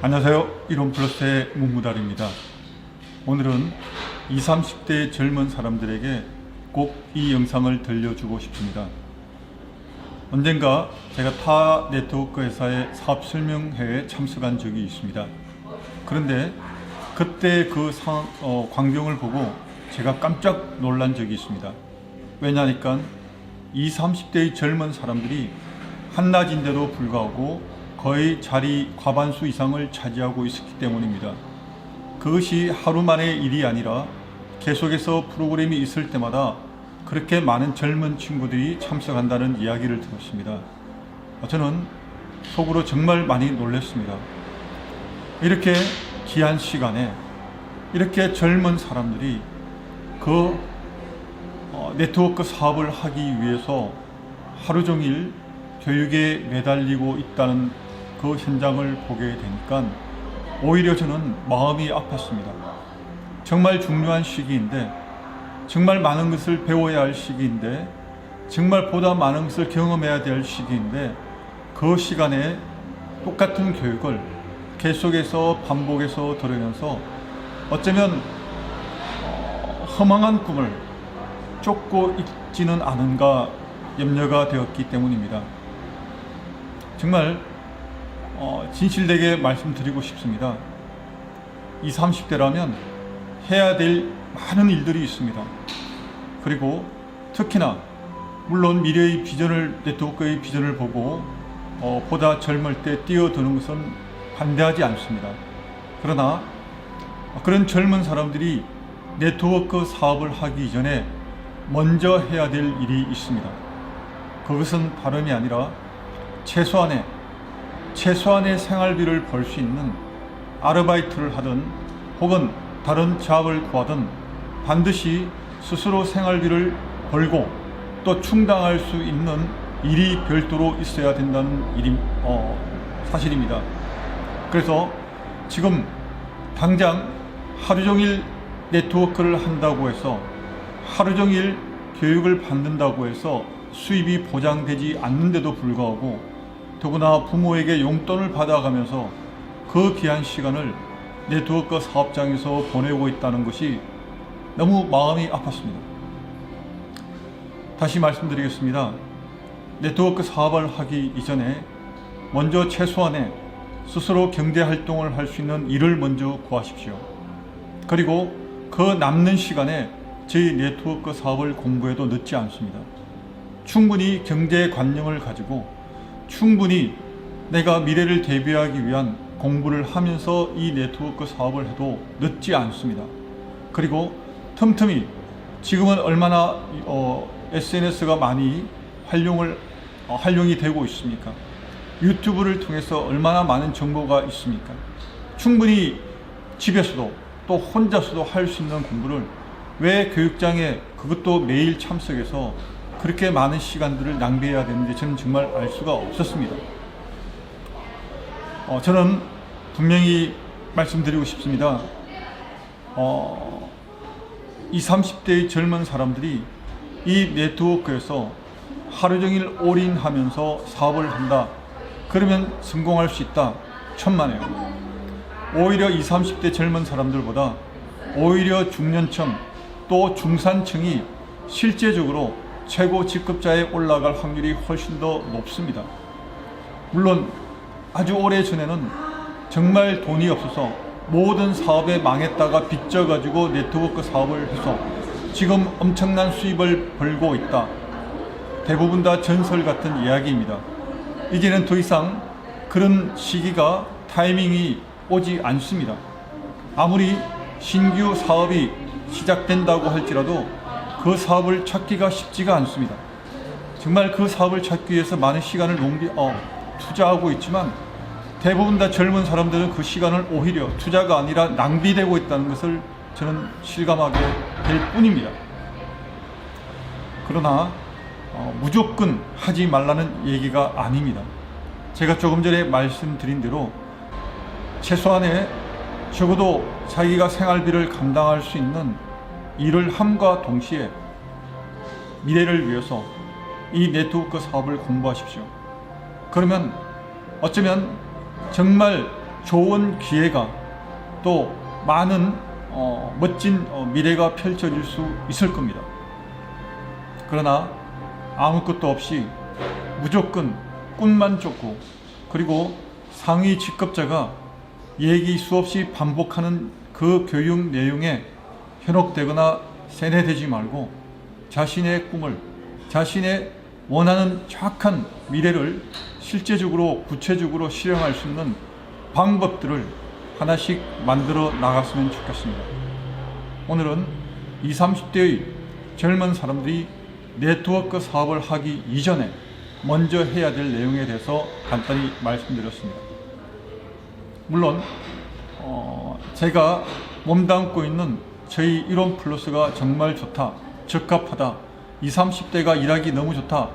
안녕하세요. 이론플러스의 문무달입니다. 오늘은 20, 30대 젊은 사람들에게 꼭 이 영상을 들려주고 싶습니다. 언젠가 제가 타 네트워크 회사의 사업 설명회에 참석한 적이 있습니다. 그런데 그때 그 광경을 보고 제가 깜짝 놀란 적이 있습니다. 왜냐니까 20, 30대의 젊은 사람들이 한낮인데도 불구하고 거의 자리 과반수 이상을 차지하고 있었기 때문입니다. 그것이 하루 만의 일이 아니라 계속해서 프로그램이 있을 때마다 그렇게 많은 젊은 친구들이 참석한다는 이야기를 들었습니다. 저는 속으로 정말 많이 놀랐습니다. 이렇게 귀한 시간에 이렇게 젊은 사람들이 그 네트워크 사업을 하기 위해서 하루 종일 교육에 매달리고 있다는 그 현장을 보게 되니까 오히려 저는 마음이 아팠습니다. 정말 중요한 시기인데, 정말 많은 것을 배워야 할 시기인데, 정말 보다 많은 것을 경험해야 될 시기인데, 그 시간에 똑같은 교육을 계속해서 반복해서 들으면서 어쩌면 허망한 꿈을 쫓고 있지는 않은가 염려가 되었기 때문입니다. 정말 진실되게 말씀드리고 싶습니다. 20, 30대라면 해야 될 많은 일들이 있습니다. 그리고 특히나 물론 미래의 비전을, 네트워크의 비전을 보고 보다 젊을 때 뛰어드는 것은 반대하지 않습니다. 그러나 그런 젊은 사람들이 네트워크 사업을 하기 이전에 먼저 해야 될 일이 있습니다. 그것은 다름이 아니라 최소한의 생활비를 벌 수 있는 아르바이트를 하든 혹은 다른 잡을 구하든 반드시 스스로 생활비를 벌고 또 충당할 수 있는 일이 별도로 있어야 된다는 사실입니다. 그래서 지금 당장 하루 종일 네트워크를 한다고 해서, 하루 종일 교육을 받는다고 해서 수입이 보장되지 않는데도 불구하고 더구나 부모에게 용돈을 받아가면서 그 귀한 시간을 네트워크 사업장에서 보내고 있다는 것이 너무 마음이 아팠습니다. 다시 말씀드리겠습니다. 네트워크 사업을 하기 이전에 먼저 최소한의 스스로 경제활동을 할 수 있는 일을 먼저 구하십시오. 그리고 그 남는 시간에 저희 네트워크 사업을 공부해도 늦지 않습니다. 충분히 경제관념을 가지고 충분히 내가 미래를 대비하기 위한 공부를 하면서 이 네트워크 사업을 해도 늦지 않습니다. 그리고 틈틈이 지금은 얼마나 SNS가 많이 활용이 되고 있습니까? 유튜브를 통해서 얼마나 많은 정보가 있습니까? 충분히 집에서도 또 혼자서도 할 수 있는 공부를 왜 교육장에, 그것도 매일 참석해서 그렇게 많은 시간들을 낭비해야 되는지 저는 정말 알 수가 없었습니다. 저는 분명히 말씀드리고 싶습니다. 20, 30대의 젊은 사람들이 이 네트워크에서 하루 종일 올인하면서 사업을 한다, 그러면 성공할 수 있다, 천만에요. 오히려 20, 30대 젊은 사람들보다 오히려 중년층 또 중산층이 실제적으로 최고 직급자에 올라갈 확률이 훨씬 더 높습니다. 물론 아주 오래 전에는 정말 돈이 없어서 모든 사업에 망했다가 빚져가지고 네트워크 사업을 해서 지금 엄청난 수입을 벌고 있다. 대부분 다 전설 같은 이야기입니다. 이제는 더 이상 그런 시기가, 타이밍이 오지 않습니다. 아무리 신규 사업이 시작된다고 할지라도 그 사업을 찾기가 쉽지가 않습니다. 정말 그 사업을 찾기 위해서 많은 시간을 투자하고 있지만 대부분 다 젊은 사람들은 그 시간을 오히려 투자가 아니라 낭비되고 있다는 것을 저는 실감하게 될 뿐입니다. 그러나 무조건 하지 말라는 얘기가 아닙니다. 제가 조금 전에 말씀드린 대로 최소한의 적어도 자기가 생활비를 감당할 수 있는 일을 함과 동시에 미래를 위해서 이 네트워크 사업을 공부하십시오. 그러면 어쩌면 정말 좋은 기회가 또 많은 멋진 미래가 펼쳐질 수 있을 겁니다. 그러나 아무것도 없이 무조건 꿈만 쫓고 그리고 상위 직급자가 얘기 수없이 반복하는 그 교육 내용에 현혹되거나 세뇌되지 말고 자신의 꿈을, 자신의 원하는 정확한 미래를 실제적으로 구체적으로 실행할 수 있는 방법들을 하나씩 만들어 나갔으면 좋겠습니다. 오늘은 20, 30대의 젊은 사람들이 네트워크 사업을 하기 이전에 먼저 해야 될 내용에 대해서 간단히 말씀드렸습니다. 물론 제가 몸담고 있는 저희 이론 플러스가 정말 좋다, 적합하다, 20, 30대가 일하기 너무 좋다,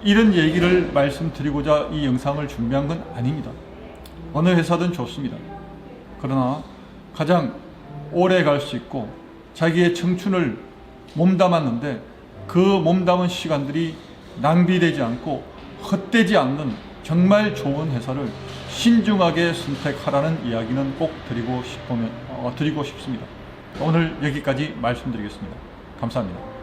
이런 얘기를 말씀드리고자 이 영상을 준비한 건 아닙니다. 어느 회사든 좋습니다. 그러나 가장 오래 갈 수 있고 자기의 청춘을 몸담았는데 그 몸담은 시간들이 낭비되지 않고 헛되지 않는 정말 좋은 회사를 신중하게 선택하라는 이야기는 꼭 드리고 싶습니다. 오늘 여기까지 말씀드리겠습니다. 감사합니다.